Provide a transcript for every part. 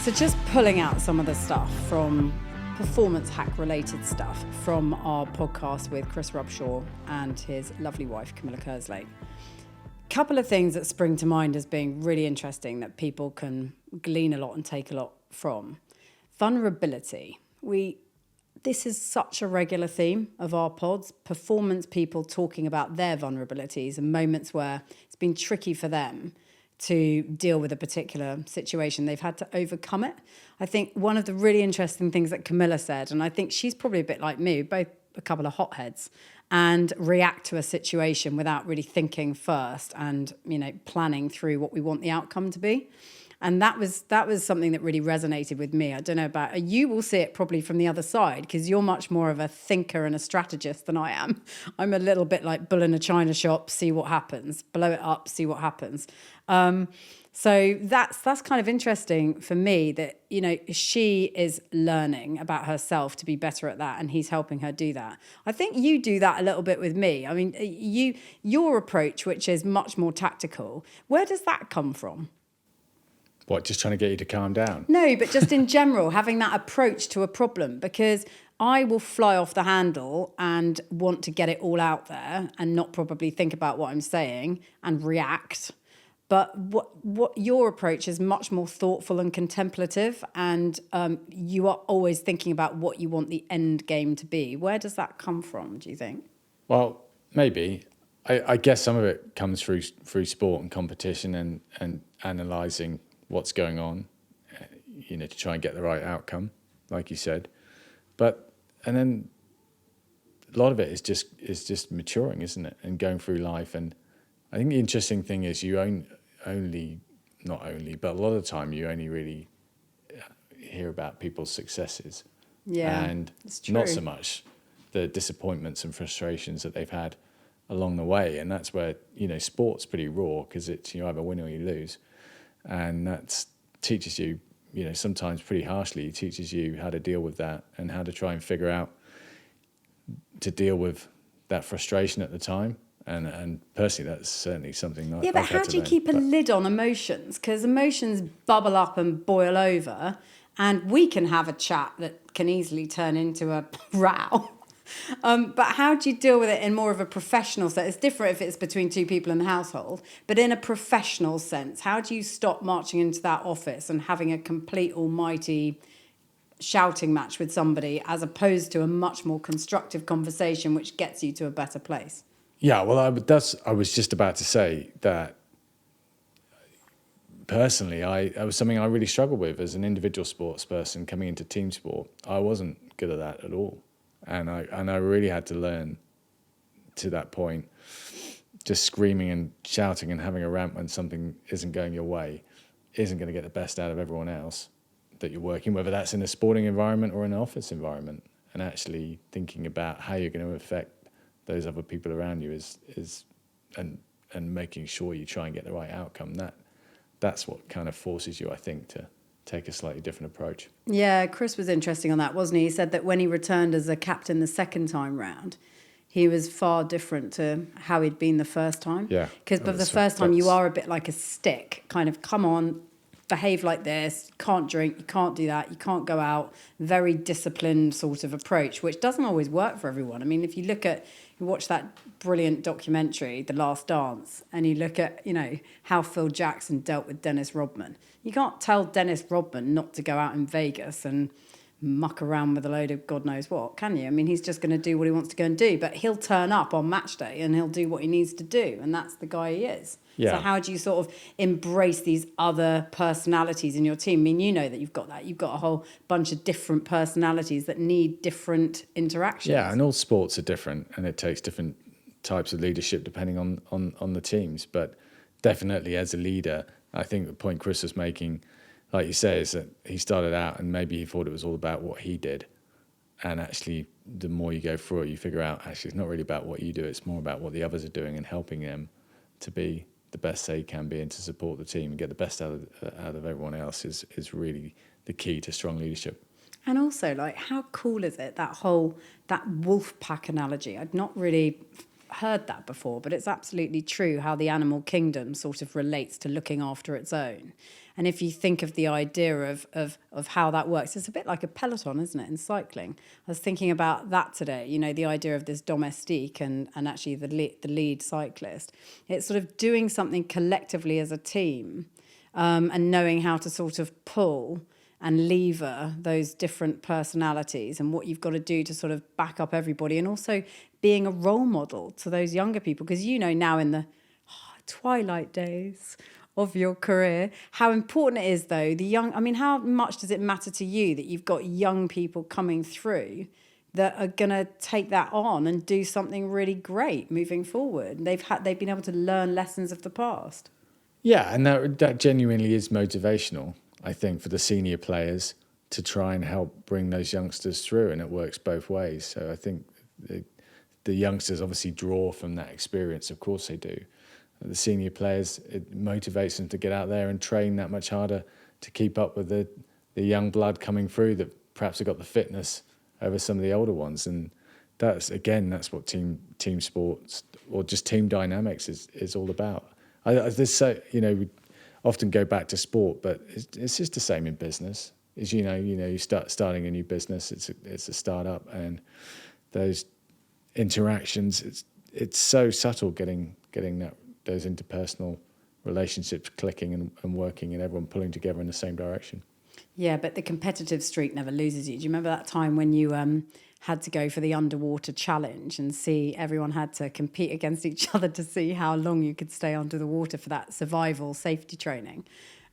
So just pulling out some of the stuff from performance hack related stuff from our podcast with Chris Robshaw and his lovely wife, Camilla Kerslake. Couple of things that spring to mind as being really interesting that people can glean a lot and take a lot from. Vulnerability. This is such a regular theme of our pods, performance people talking about their vulnerabilities and moments where it's been tricky for them to deal with a particular situation. They've had to overcome it. I think one of the really interesting things that Camilla said, and I think she's probably a bit like me, both a couple of hotheads, and react to a situation without really thinking first and, planning through what we want the outcome to be. And that was something that really resonated with me. I don't know about you. Will see it probably from the other side because you're much more of a thinker and a strategist than I am. I'm a little bit like bull in a china shop, see what happens, blow it up, see what happens. So that's kind of interesting for me that, she is learning about herself to be better at that and he's helping her do that. I think you do that a little bit with me. I mean, your approach, which is much more tactical, where does that come from? What, just trying to get you to calm down? No, but just in general, having that approach to a problem, because I will fly off the handle and want to get it all out there and not probably think about what I'm saying and react. But what your approach is much more thoughtful and contemplative, and you are always thinking about what you want the end game to be. Where does that come from, do you think? Well, maybe. I guess some of it comes through sport and competition and analysing what's going on, to try and get the right outcome, like you said. And then a lot of it is just maturing, isn't it? And going through life. And I think the interesting thing is but a lot of the time you only really hear about people's successes. Yeah, and it's true. Not so much the disappointments and frustrations that they've had along the way. And that's where, sport's pretty raw because it's you either win or you lose. And that teaches you, sometimes pretty harshly, teaches you how to deal with that and how to try and figure out to deal with that frustration at the time. And personally, that's certainly something that but how do you keep a lid on emotions? Because emotions bubble up and boil over, and we can have a chat that can easily turn into a row. But how do you deal with it in more of a professional sense? It's different if it's between two people in the household, but in a professional sense, how do you stop marching into that office and having a complete almighty shouting match with somebody as opposed to a much more constructive conversation which gets you to a better place? Yeah, well, I was just about to say that personally, I was something I really struggled with as an individual sports person coming into team sport. I wasn't good at that at all. And I really had to learn to that point, just screaming and shouting and having a rant when something isn't going your way isn't going to get the best out of everyone else that you're working, whether that's in a sporting environment or in an office environment. And actually thinking about how you're going to affect those other people around you and making sure you try and get the right outcome. That's what kind of forces you, I think, to take a slightly different approach. Yeah, Chris was interesting on that, wasn't he? He said that when he returned as a captain the second time round, he was far different to how he'd been the first time. Yeah. Because the first time you are a bit like a stick, kind of, come on, behave like this, you can't drink, you can't do that, you can't go out, very disciplined sort of approach, which doesn't always work for everyone. I mean, if you watch that brilliant documentary, The Last Dance, and you look at, how Phil Jackson dealt with Dennis Rodman, you can't tell Dennis Rodman not to go out in Vegas and muck around with a load of God knows what, can you? I mean, he's just going to do what he wants to go and do, but he'll turn up on match day and he'll do what he needs to do, and that's the guy he is. Yeah. So how do you sort of embrace these other personalities in your team? I mean, you know that you've got that. You've got a whole bunch of different personalities that need different interactions. Yeah, and all sports are different, and it takes different types of leadership depending on the teams. But definitely as a leader, I think the point Chris was making, like you say, is that he started out and maybe he thought it was all about what he did. And actually, the more you go through it, you figure out, actually, it's not really about what you do. It's more about what the others are doing and helping them to be the best they can be and to support the team and get the best out of everyone else is really the key to strong leadership. And also, like, how cool is it, that wolf pack analogy? I'd not really heard that before, but it's absolutely true how the animal kingdom sort of relates to looking after its own. And if you think of the idea of how that works, it's a bit like a peloton, isn't it, in cycling? I was thinking about that today, you know, the idea of this domestique and actually the lead cyclist. It's sort of doing something collectively as a team, and knowing how to sort of pull and lever those different personalities and what you've got to do to sort of back up everybody, and also being a role model to those younger people. Because, you know, now in the twilight days of your career, how important it is, though, how much does it matter to you that you've got young people coming through that are going to take that on and do something really great moving forward? They've been able to learn lessons of the past. Yeah, and that genuinely is motivational, I think, for the senior players to try and help bring those youngsters through, and it works both ways. So I think the youngsters obviously draw from that experience, of course they do. The senior players, it motivates them to get out there and train that much harder to keep up with the young blood coming through that perhaps have got the fitness over some of the older ones. And that's what team sports or just team dynamics is all about. We often go back to sport, but it's just the same in business. As you know, you starting a new business, it's a startup, and those interactions, it's so subtle getting those interpersonal relationships clicking and working and everyone pulling together in the same direction. Yeah, but the competitive streak never loses you. Do you remember that time when you had to go for the underwater challenge and see everyone had to compete against each other to see how long you could stay under the water for that survival safety training?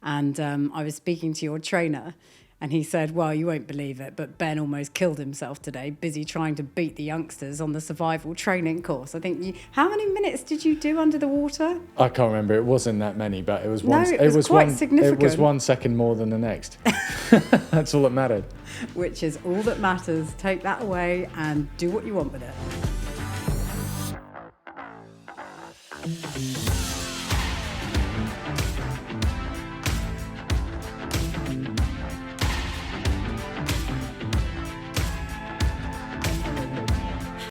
And I was speaking to your trainer, and he said, well, you won't believe it, but Ben almost killed himself today, busy trying to beat the youngsters on the survival training course. I think how many minutes did you do under the water? I can't remember. It wasn't that many, but it was quite significant. It was 1 second more than the next. That's all that mattered. Which is all that matters. Take that away and do what you want with it.